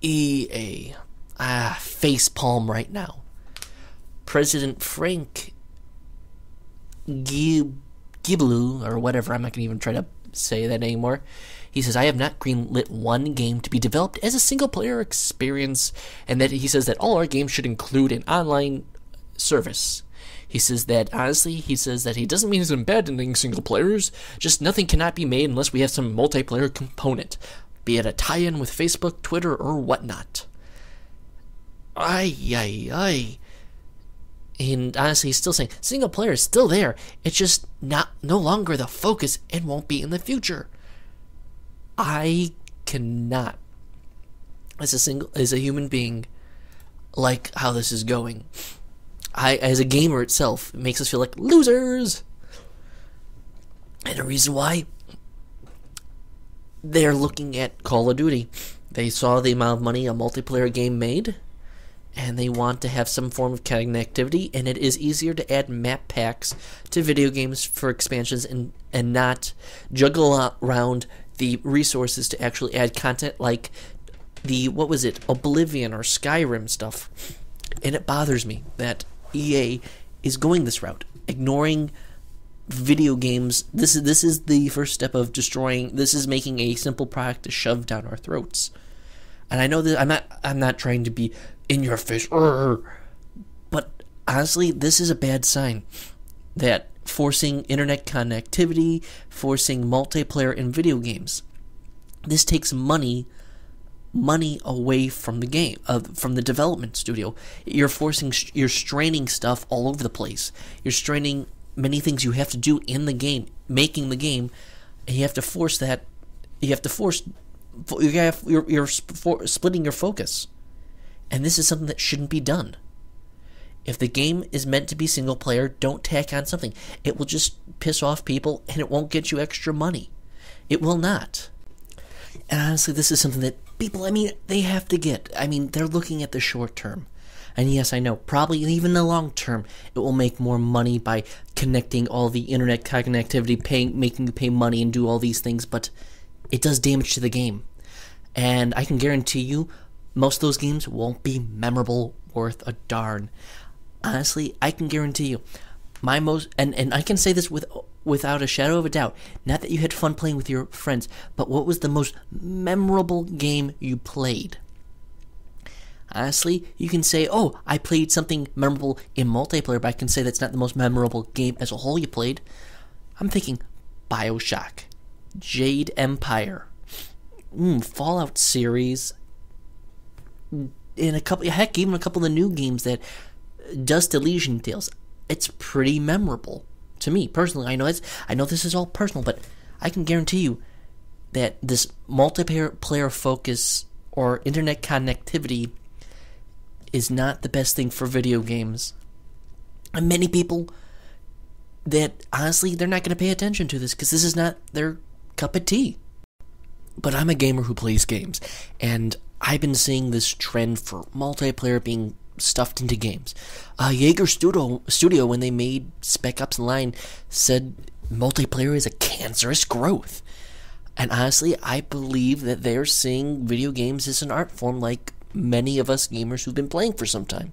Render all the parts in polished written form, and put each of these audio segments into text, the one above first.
EA. Face palm right now. President Frank Giblu, or whatever, I'm not going to even try to say that anymore. He says, I have not greenlit one game to be developed as a single-player experience, and that he says that all our games should include an online service. He says that, honestly, he doesn't mean he's abandoning single players, just nothing cannot be made unless we have some multiplayer component, be it a tie-in with Facebook, Twitter, or whatnot. Ay. And honestly, he's still saying, single player is still there, it's just no longer the focus and won't be in the future. I cannot, as a human being, like how this is going. As a gamer itself, it makes us feel like losers. And the reason why, they're looking at Call of Duty. They saw the amount of money a multiplayer game made, and they want to have some form of connectivity, and it is easier to add map packs to video games for expansions and not juggle around the resources to actually add content like Oblivion or Skyrim stuff. And it bothers me that EA is going this route, ignoring video games. This is the first step of destroying. This is making a simple product to shove down our throats. And I know that I'm not trying to be in your face, but honestly, this is a bad sign that forcing internet connectivity, forcing multiplayer in video games. This takes money away from the game, from the development studio. You're straining stuff all over the place. You're straining many things you have to do in the game, making the game, and you have to force that. You're splitting your focus, and this is something that shouldn't be done. If the game is meant to be single player, don't tack on something. It will just piss off people, and it won't get you extra money. It will not. And honestly, this is something that people, they have to get. They're looking at the short term. And yes, I know, probably even the long term, it will make more money by connecting all the internet connectivity, making you pay money and do all these things, but it does damage to the game. And I can guarantee you, most of those games won't be memorable, worth a darn. Honestly, I can guarantee you, and I can say this without a shadow of a doubt, not that you had fun playing with your friends, but what was the most memorable game you played? Honestly, you can say, oh, I played something memorable in multiplayer, but I can say that's not the most memorable game as a whole you played. I'm thinking BioShock, Jade Empire, Fallout series, and even a couple of the new games that Dust Elysian Tales. It's pretty memorable to me personally. I know this is all personal, but I can guarantee you that this multiplayer focus or internet connectivity is not the best thing for video games. And many people that honestly they're not going to pay attention to this because this is not their cup of tea. But I'm a gamer who plays games, and I've been seeing this trend for multiplayer being stuffed into games. Yager Studio, when they made Spec Ops Online, said multiplayer is a cancerous growth. And honestly, I believe that they're seeing video games as an art form like many of us gamers who've been playing for some time.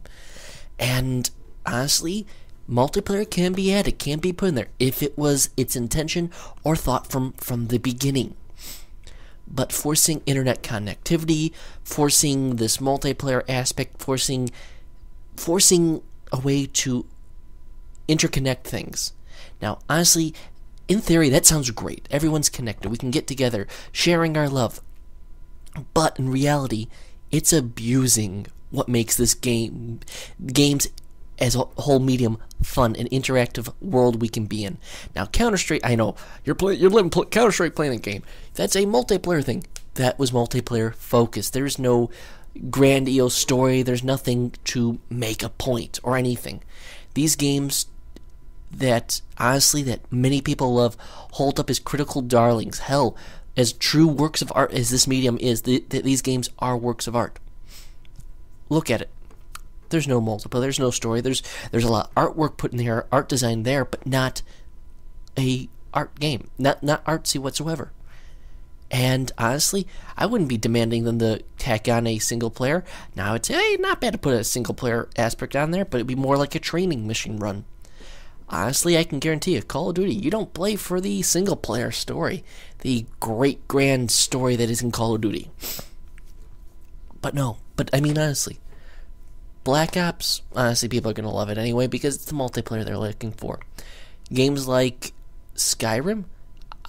And honestly, multiplayer can be added, can be put in there, if it was its intention or thought from the beginning. But forcing internet connectivity, forcing this multiplayer aspect, forcing a way to interconnect things. Now, honestly, in theory, that sounds great. Everyone's connected. We can get together, sharing our love. But in reality, it's abusing what makes this games as a whole medium fun, an interactive world we can be in. Now, Counter-Strike, I know, you're living Counter-Strike playing a game. That's a multiplayer thing. That was multiplayer focused. There's no grandiose story. There's nothing to make a point or anything. These games that, honestly, that many people love hold up as critical darlings. Hell, as true works of art as this medium is, these games are works of art. Look at it. There's no multiple. There's no story. There's a lot of artwork put in there, art design there, but not a art game. Not artsy whatsoever. And honestly, I wouldn't be demanding them to tack on a single player. Now, I'd say, hey, not bad to put a single player aspect on there, but it'd be more like a training mission run. Honestly, I can guarantee you, Call of Duty, you don't play for the single player story, the great grand story that is in Call of Duty. But I mean, honestly, Black Ops, honestly, people are going to love it anyway because it's the multiplayer they're looking for. Games like Skyrim,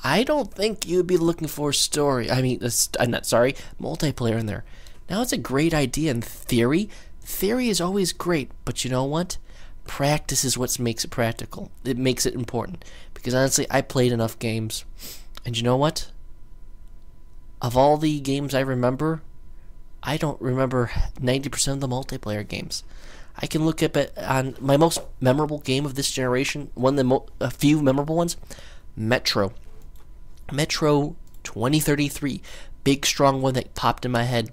I don't think you'd be looking for story. Multiplayer in there. Now, it's a great idea in theory. Theory is always great, but you know what? Practice is what makes it practical. It makes it important. Because honestly, I played enough games. And you know what? Of all the games I remember, I don't remember 90% of the multiplayer games. I can look up on my most memorable game of this generation, a few memorable ones, Metro 2033, big strong one that popped in my head.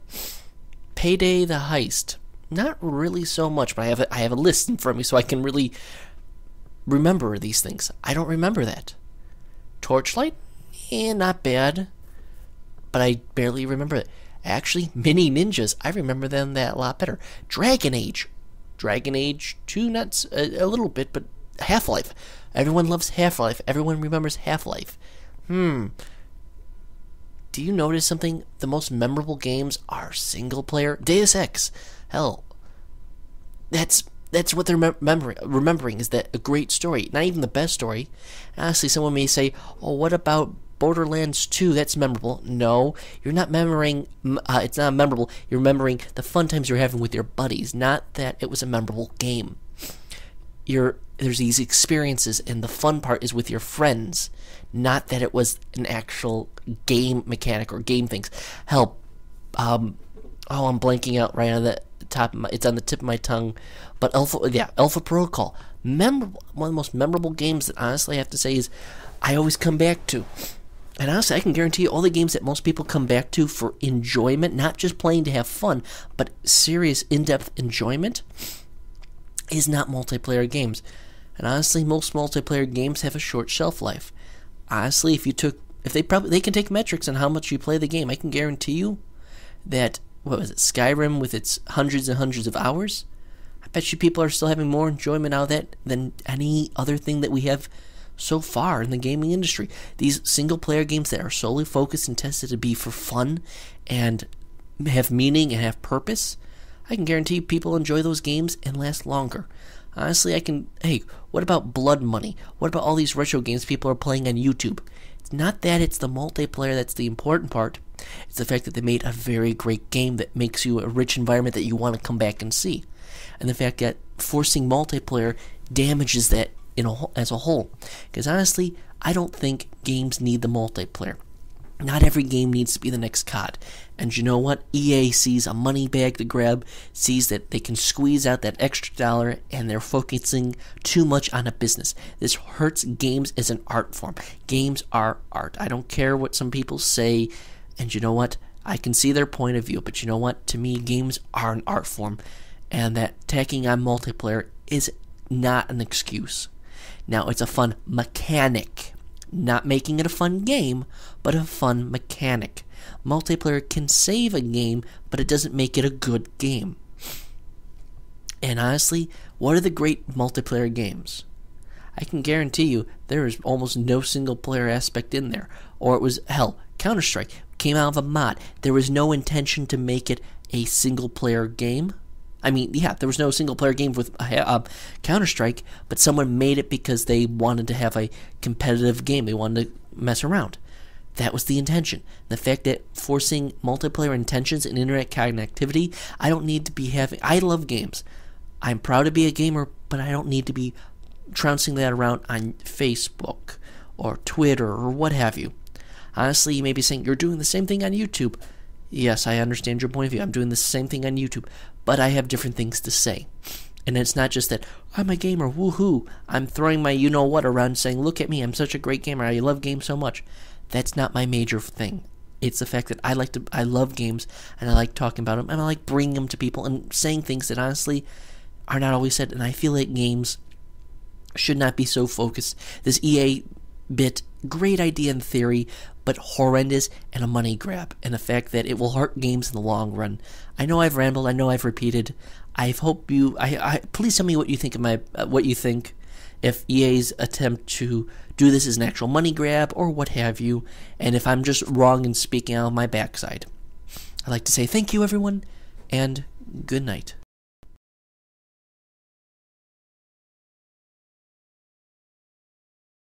Payday the Heist, not really so much, but I have a list in front of me so I can really remember these things. I don't remember that. Torchlight, not bad, but I barely remember it. Actually, Mini Ninjas, I remember them that a lot better. Dragon Age 2, not a little bit, but Half-Life. Everyone loves Half-Life. Everyone remembers Half-Life. Do you notice something? The most memorable games are single player. Deus Ex. Hell, that's what they're remembering is that a great story. Not even the best story. Honestly, someone may say, oh, what about Borderlands 2? That's memorable. No, you're not remembering, it's not memorable. You're remembering the fun times you're having with your buddies, not that it was a memorable game. There's these experiences, and the fun part is with your friends, not that it was an actual game mechanic or game things. Hell, I'm blanking out right on the top of it's on the tip of my tongue, but Alpha Protocol, memorable, one of the most memorable games that honestly I have to say is I always come back to. And honestly, I can guarantee you all the games that most people come back to for enjoyment, not just playing to have fun, but serious in-depth enjoyment, is not multiplayer games. And honestly, most multiplayer games have a short shelf life. Honestly, they can take metrics on how much you play the game. I can guarantee you that, Skyrim with its hundreds and hundreds of hours, I bet you people are still having more enjoyment out of that than any other thing that we have so far in the gaming industry. These single player games that are solely focused and tested to be for fun and have meaning and have purpose, I can guarantee people enjoy those games and last longer. Honestly, what about Blood Money? What about all these retro games people are playing on YouTube? It's not that it's the multiplayer that's the important part. It's the fact that they made a very great game that makes you a rich environment that you want to come back and see. And the fact that forcing multiplayer damages that as a whole. Because honestly, I don't think games need the multiplayer. Not every game needs to be the next COD. And you know what? EA sees a money bag to grab, sees that they can squeeze out that extra dollar, and they're focusing too much on a business. This hurts games as an art form. Games are art. I don't care what some people say, and you know what? I can see their point of view, but you know what? To me, games are an art form, and that tacking on multiplayer is not an excuse. Now, it's a fun mechanic. Not making it a fun game, but a fun mechanic. Multiplayer can save a game, but it doesn't make it a good game. And honestly, what are the great multiplayer games? I can guarantee you there is almost no single player aspect in there. Or it was, Counter-Strike came out of a mod. There was no intention to make it a single player game. There was no single-player game with Counter-Strike, but someone made it because they wanted to have a competitive game. They wanted to mess around. That was the intention. The fact that forcing multiplayer intentions and internet connectivity, I don't need to be having... I love games. I'm proud to be a gamer, but I don't need to be trouncing that around on Facebook or Twitter or what have you. Honestly, you may be saying, you're doing the same thing on YouTube. Yes, I understand your point of view. I'm doing the same thing on YouTube. But I have different things to say. And it's not just that, I'm a gamer, woohoo. I'm throwing my you-know-what around saying, look at me, I'm such a great gamer, I love games so much. That's not my major thing. It's the fact that I love games, and I like talking about them, and I like bringing them to people and saying things that honestly are not always said. And I feel like games should not be so focused. This EA bit, great idea in theory, but horrendous and a money grab, and the fact that it will hurt games in the long run. I know I've rambled. I know I've repeated. I hope you. Please tell me what you think of what you think. If EA's attempt to do this is an actual money grab or what have you, and if I'm just wrong in speaking out of my backside. I'd like to say thank you, everyone, and good night.